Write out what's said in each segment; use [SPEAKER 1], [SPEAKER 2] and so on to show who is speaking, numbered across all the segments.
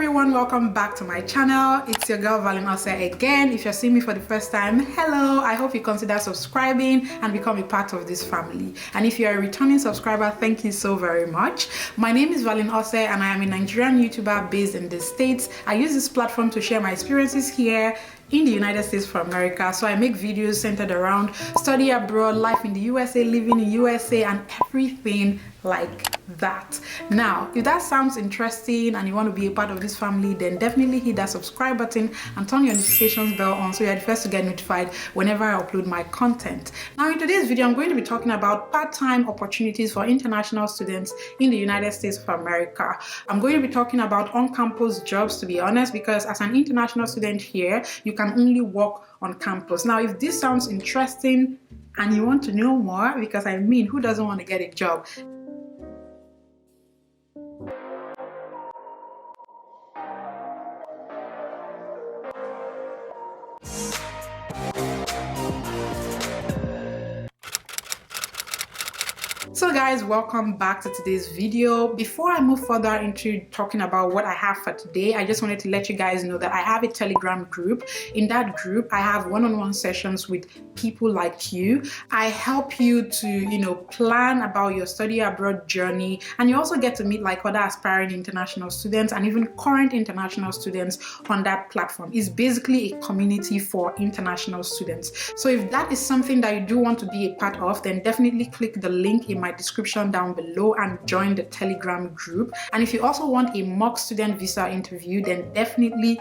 [SPEAKER 1] everyone, welcome back to my channel. It's your girl Valin again. If you're seeing me for the first time, hello. I hope you consider subscribing and become a part of this family. And if you're a returning subscriber, thank you so very much. My name is Valin and I am a Nigerian YouTuber based in the States. I use this platform to share my experiences here in the United States of America. So I make videos centered around study abroad, life in the USA, living in USA, and everything like that. Now, if that sounds interesting and you want to be a part of this family, then definitely hit that subscribe button and turn your notifications bell on so you're the first to get notified whenever I upload my content. Now, in today's video, I'm going to be talking about part-time opportunities for international students in the United States of America. I'm going to be talking about on-campus jobs, to be honest, because as an international student here, you can only work on campus. Now, if this sounds interesting and you want to know more, because I mean, who doesn't want to get a job? So guys, welcome back to today's video. Before I move further into talking about what I have for today, I just wanted to let you guys know that I have a Telegram group. In that group, I have one-on-one sessions with people like you. I help you to, plan about your study abroad journey, and you also get to meet like other aspiring international students and even current international students on that platform. It's basically a community for international students. So if that is something that you do want to be a part of, then definitely click the link in my description down below and join the Telegram group. And if you also want a mock student visa interview, then definitely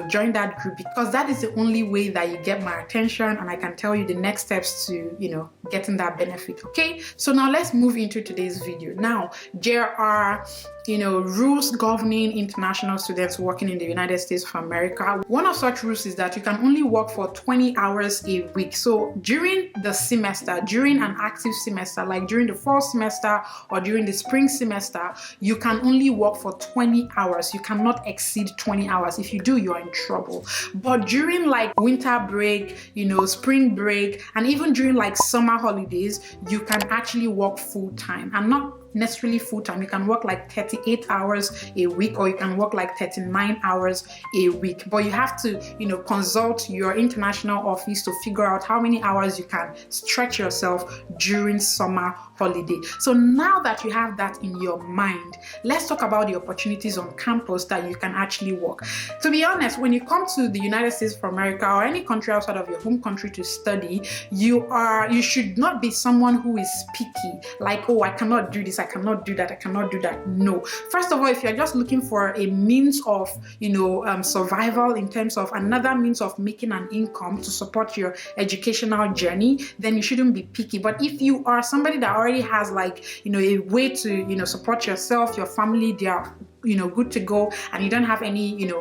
[SPEAKER 1] join that group, because that is the only way that you get my attention and I can tell you the next steps to getting that benefit. Okay, so now let's move into today's video. Now, there are rules governing international students working in the United States of America. One of such rules is that you can only work for 20 hours a week. So during the semester, during an active semester, like during the fall semester or during the spring semester, you can only work for 20 hours. You cannot exceed 20 hours. If you do, you're in trouble. But during like winter break, spring break, and even during like summer holidays, you can actually work full time, and not necessarily full-time. You can work like 38 hours a week, or you can work like 39 hours a week, but you have to consult your international office to figure out how many hours you can stretch yourself during summer holiday. So now that you have that in your mind, let's talk about the opportunities on campus that you can actually work. To be honest, when you come to the United States of America or any country outside of your home country to study, you should not be someone who is picky, like, oh, I cannot do this, I cannot do that, I cannot do that. No. First of all, if you're just looking for a means of survival, in terms of another means of making an income to support your educational journey, then you shouldn't be picky. But if you are somebody that already has like a way to support yourself, your family, they are good to go, and you don't have any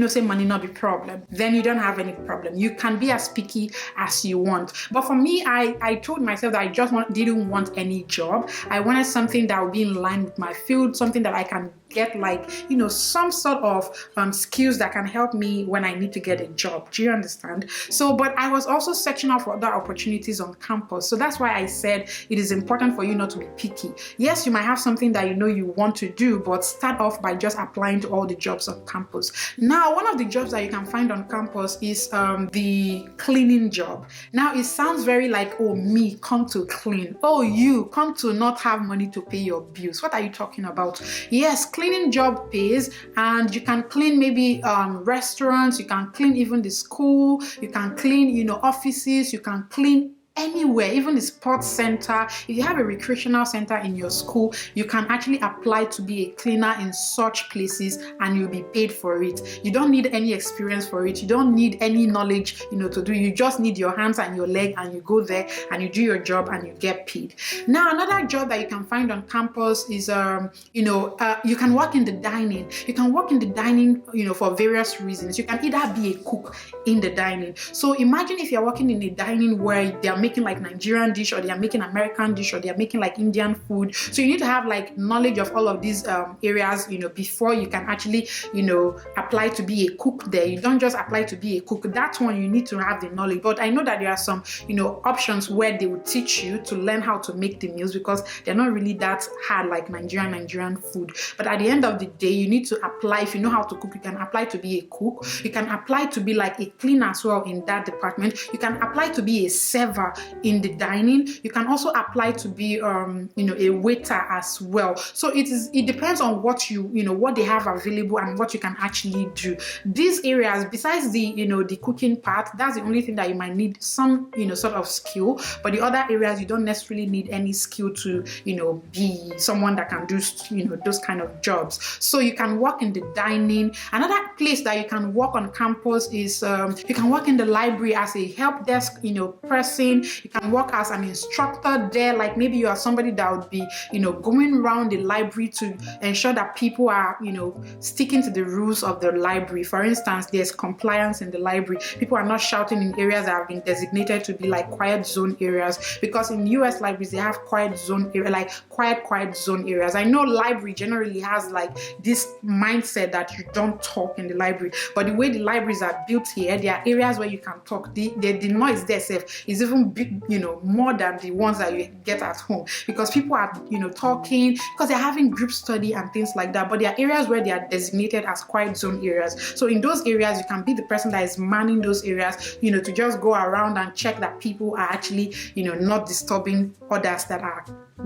[SPEAKER 1] say money not be problem, then you don't have any problem. You can be as picky as you want. But for me, I told myself that I just didn't want any job. I wanted something that would be in line with my field, something that I can get like some sort of skills that can help me when I need to get a job. Do you understand? So, but I was also searching out for other opportunities on campus. So that's why I said it is important for you not to be picky. Yes, you might have something that you want to do, but start off by just applying to all the jobs on campus. Now, one of the jobs that you can find on campus is the cleaning job. Now, it sounds very like, oh, me come to clean. Oh, you come to not have money to pay your bills. What are you talking about? Yes, cleaning job pays, and you can clean maybe restaurants, you can clean even the school, you can clean offices, you can clean anywhere, even the sports center. If you have a recreational center in your school, you can actually apply to be a cleaner in such places, and you'll be paid for it. You don't need any experience for it. You don't need any knowledge, to do. You just need your hands and your leg, and you go there and you do your job and you get paid. Now, another job that you can find on campus is, you can work in the dining. You can work in the dining, for various reasons. You can either be a cook in the dining. So imagine if you're working in a dining where there making like Nigerian dish, or they are making American dish, or they are making like Indian food. So you need to have like knowledge of all of these areas, you know, before you can actually, you know, apply to be a cook there. You don't just apply to be a cook. That one you need to have the knowledge. But I know that there are some, you know, options where they will teach you to learn how to make the meals, because they're not really that hard like Nigerian food. But at the end of the day, you need to apply. If you know how to cook, you can apply to be a cook. You can apply to be like a cleaner as well in that department. You can apply to be a server in the dining. You can also apply to be you know, a waiter as well. So it depends on what you know, what they have available and what you can actually do. These areas, besides the, you know, the cooking part, that's the only thing that you might need some, you know, sort of skill. But the other areas, you don't necessarily need any skill to, you know, be someone that can do, you know, those kind of jobs. So you can work in the dining. Another place that you can work on campus is you can work in the library as a help desk, you know, person. You can work as an instructor there. Like maybe you are somebody that would be, you know, going around the library to ensure that people are, you know, sticking to the rules of the library. For instance, there's compliance in the library. People are not shouting in areas that have been designated to be like quiet zone areas, because in US libraries they have quiet zone area, like quiet zone areas. I know library generally has like this mindset that you don't talk in the library, but the way the libraries are built here, there are areas where you can talk. The noise there is even big, you know, more than the ones that you get at home, because people are, you know, talking because they're having group study and things like that. But there are areas where they are designated as quiet zone areas. So in those areas, you can be the person that is manning those areas, you know, to just go around and check that people are actually, you know, not disturbing others that are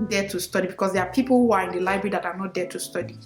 [SPEAKER 1] there to study, because there are people who are in the library that are not there to study.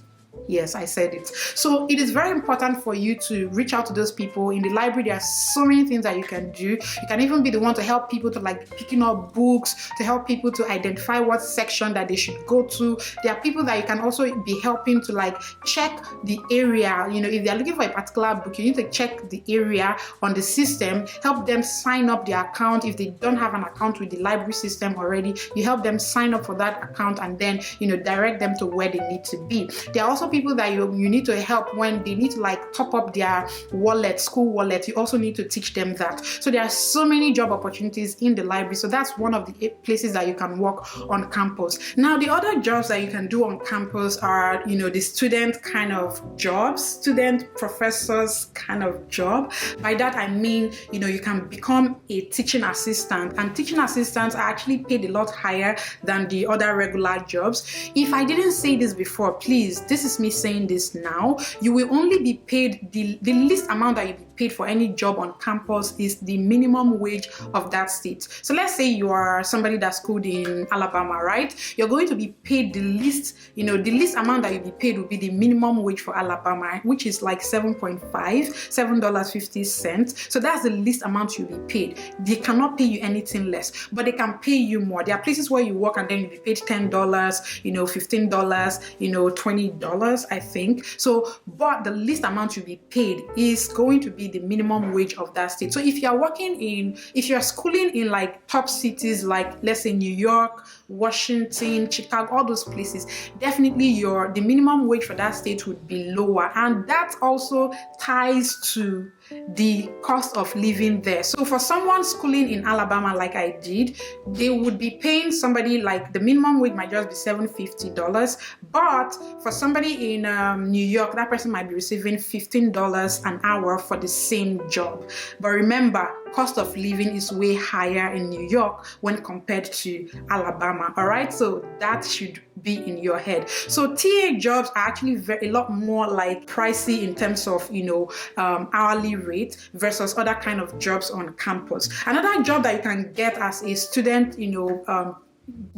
[SPEAKER 1] Yes, I said it. So it is very important for you to reach out to those people. In the library, there are so many things that you can do. You can even be the one to help people to like picking up books, to help people to identify what section that they should go to. There are people that you can also be helping to like check the area. You know, if they're looking for a particular book, you need to check the area on the system, help them sign up their account. If they don't have an account with the library system already, you help them sign up for that account and then, you know, direct them to where they need to be. There are also people that you need to help when they need to like top up their wallet, school wallet. You also need to teach them that. So there are so many job opportunities in the library. So that's one of the places that you can work on campus. Now, the other jobs that you can do on campus are, you know, the student kind of jobs, student professors kind of job. By that I mean, you know, you can become a teaching assistant, and teaching assistants are actually paid a lot higher than the other regular jobs. If I didn't say this before, please, this is me saying this now. You will only be paid the least amount that you be paid for any job on campus is the minimum wage of that state. So let's say you are somebody that's schooled in Alabama, right? You're going to be paid the least, you know, the least amount that you'll be paid will be the minimum wage for Alabama, which is like $7.50. So that's the least amount you'll be paid. They cannot pay you anything less, but they can pay you more. There are places where you work and then you'll be paid $10, you know, $15, you know, $20, I think. So, but the least amount you'll be paid is going to be the minimum wage of that state. So if you're schooling in like top cities, like let's say New York, Washington, Chicago, all those places, definitely the minimum wage for that state would be lower, and that also ties to the cost of living there. So for someone schooling in Alabama like I did, they would be paying somebody like the minimum wage might just be $750, but for somebody in New York, that person might be receiving $15 an hour for the same job. But remember, cost of living is way higher in New York when compared to Alabama. All right, so that should be in your head. So TA jobs are actually a lot more like pricey in terms of, you know, hourly rate versus other kind of jobs on campus. Another job that you can get as a student, you know,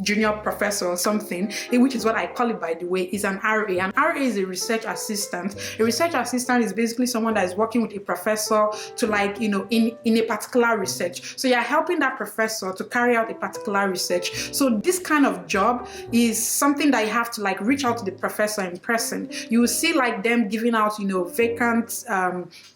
[SPEAKER 1] junior professor or something, which is what I call it, by the way, is an RA. An RA is a research assistant. A research assistant is basically someone that is working with a professor to, like, you know, in a particular research. So you're helping that professor to carry out a particular research. So this kind of job is something that you have to like reach out to the professor in person. You will see like them giving out, you know, vacant,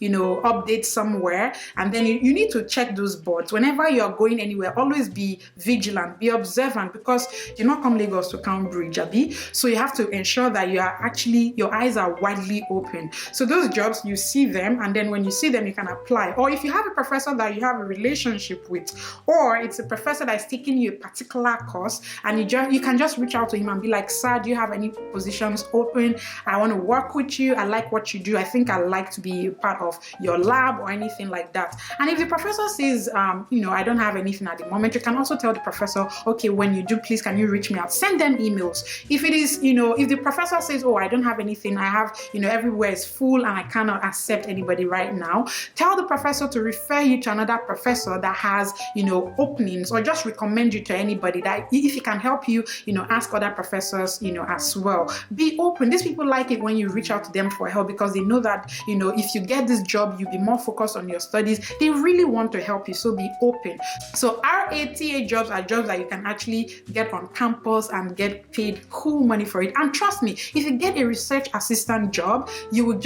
[SPEAKER 1] you know, updates somewhere, and then you need to check those boards. Whenever you're going anywhere, always be vigilant, be observant important because you not come Lagos to count bridge, Abi. So you have to ensure that your eyes are widely open. So those jobs, you see them, and then when you see them, you can apply. Or if you have a professor that you have a relationship with, or it's a professor that's taking you a particular course, and you can just reach out to him and be like, sir, do you have any positions open? I want to work with you. I like what you do. I think I like to be part of your lab or anything like that. And if the professor says, I don't have anything at the moment, you can also tell the professor, okay, when you do, please, can you reach me out? Send them emails. If it is, if the professor says, oh, I don't have anything, I have, everywhere is full and I cannot accept anybody right now, tell the professor to refer you to another professor that has, openings, or just recommend you to anybody that if he can help you, ask other professors, as well. Be open. These people like it when you reach out to them for help because they know that, if you get this job, you'll be more focused on your studies. They really want to help you, so be open. So RATA jobs are jobs that you can actually get on campus and get paid cool money for it. And trust me, if you get a research assistant job, you will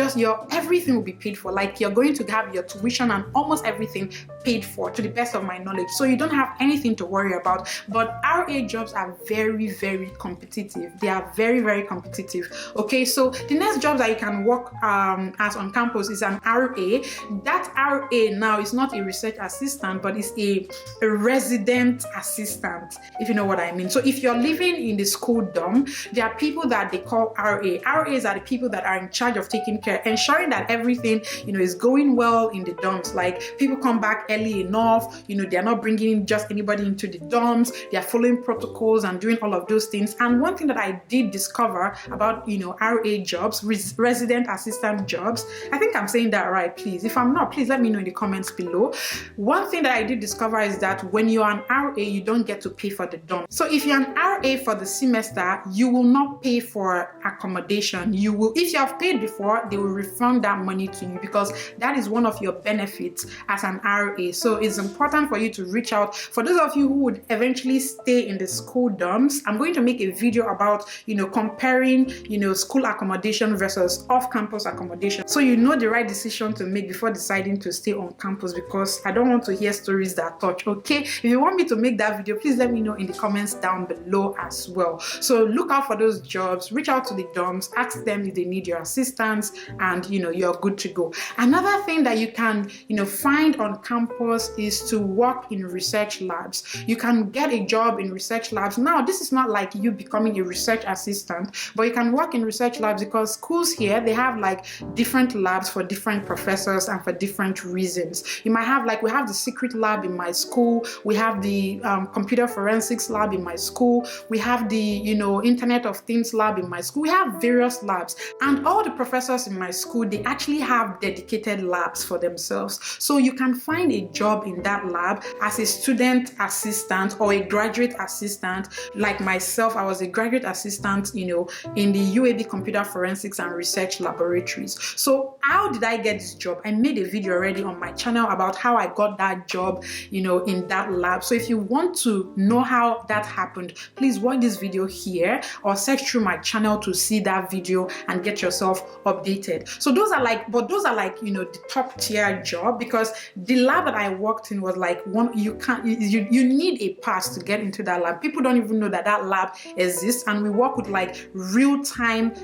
[SPEAKER 1] everything will be paid for. Like, you're going to have your tuition and almost everything paid for, to the best of my knowledge. So you don't have anything to worry about. But RA jobs are very, very competitive. They are very, very competitive. Okay, so the next job that you can work as on campus is an RA. That RA now is not a research assistant, but it's a resident assistant, if you know what I mean. So if you're living in the school dorm, there are people that they call RA. RAs are the people that are in charge of taking care, ensuring that everything, is going well in the dorms. Like, people come back early enough, they're not bringing just anybody into the dorms, they're following protocols and doing all of those things. And one thing that I did discover about, RA jobs, resident assistant jobs, I think I'm saying that right, please. If I'm not, please let me know in the comments below. One thing that I did discover is that when you're an RA, you don't get to pay for the dorm. So if you're an RA for the semester, you will not pay for accommodation. You will, if you have paid before, they will refund that money to you because that is one of your benefits as an RA. So it's important for you to reach out. For those of you who would eventually stay in the school dorms, I'm going to make a video about, comparing, school accommodation versus off-campus accommodation, so you know the right decision to make before deciding to stay on campus, because I don't want to hear stories that touch. Okay, if you want me to make that video, please let me know in the comments down below as well. So look out for those jobs, reach out to the dorms, ask them if they need your assistance, and you're good to go. Another thing that you can find on campus is to work in research labs. You can get a job in research labs. Now, this is not like you becoming a research assistant, but you can work in research labs because schools here, they have like different labs for different professors and for different reasons. You might have, like, we have the secret lab in my school, we have the computer forensics lab in my school, we have the Internet of Things lab in my school. We have various labs, and all the professors in my school, they actually have dedicated labs for themselves. So you can find a job in that lab as a student assistant or a graduate assistant. Like myself, I was a graduate assistant in the UAB Computer Forensics and Research Laboratories. So how did I get this job? I made a video already on my channel about how I got that job in that lab. So if you want to know how that happened, please watch this video here or search through my channel to see that video and get yourself updated. So those are like the top tier job, because the lab that I worked in was like you need a pass to get into that lab. People don't even know that lab exists, and we work with like real-time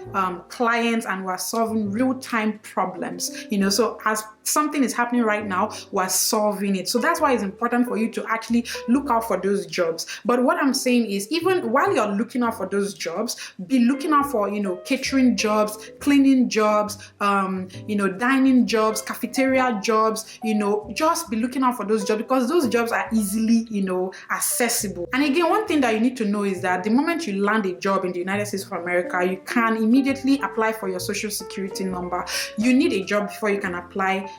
[SPEAKER 1] clients, and we're solving real-time problems. So as something is happening right now, we're solving it. So that's why it's important for you to actually look out for those jobs. But what I'm saying is, even while you're looking out for those jobs, be looking out for catering jobs, cleaning jobs, dining jobs, cafeteria jobs. Just be looking out for those jobs, because those jobs are easily accessible. And again, one thing that you need to know is that the moment you land a job in the United States of America, you can immediately apply for your social security number. You need a job before you can apply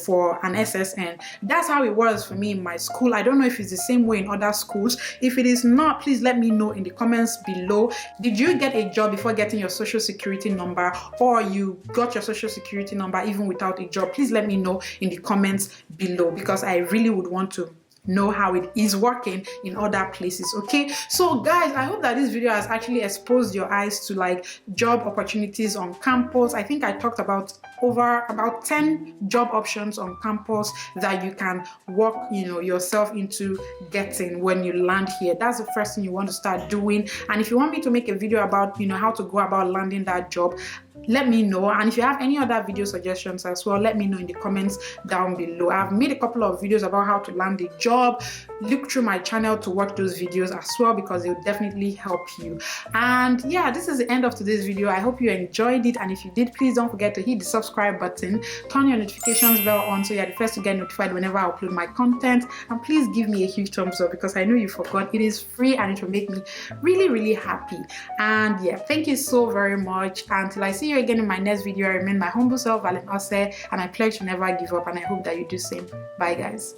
[SPEAKER 1] for an SSN. That's how it was for me in my school. I don't know if it's the same way in other schools. If it is not, please let me know in the comments below. Did you get a job before getting your social security number, or you got your social security number even without a job? Please let me know in the comments below, because I really would want to know how it is working in other places. Okay, so guys, I hope that this video has actually exposed your eyes to like job opportunities on campus. I think I talked about over about 10 job options on campus that you can work, yourself into getting when you land here. That's the first thing you want to start doing. And if you want me to make a video about, how to go about landing that job, let me know. And if you have any other video suggestions as well, let me know in the comments down below. I've made a couple of videos about how to land a job. Look through my channel to watch those videos as well, because it will definitely help you. And yeah, this is the end of today's video. I hope you enjoyed it, and if you did, please don't forget to hit the subscribe button, turn your notifications bell on so you're the first to get notified whenever I upload my content, and please give me a huge thumbs up because I know you forgot. It is free and it will make me really, really happy. And yeah, thank you so very much. Until I see you again in my next video, I remain my humble self, Valen Ose, and I pledge to never give up, and I hope that you do the same. Bye guys.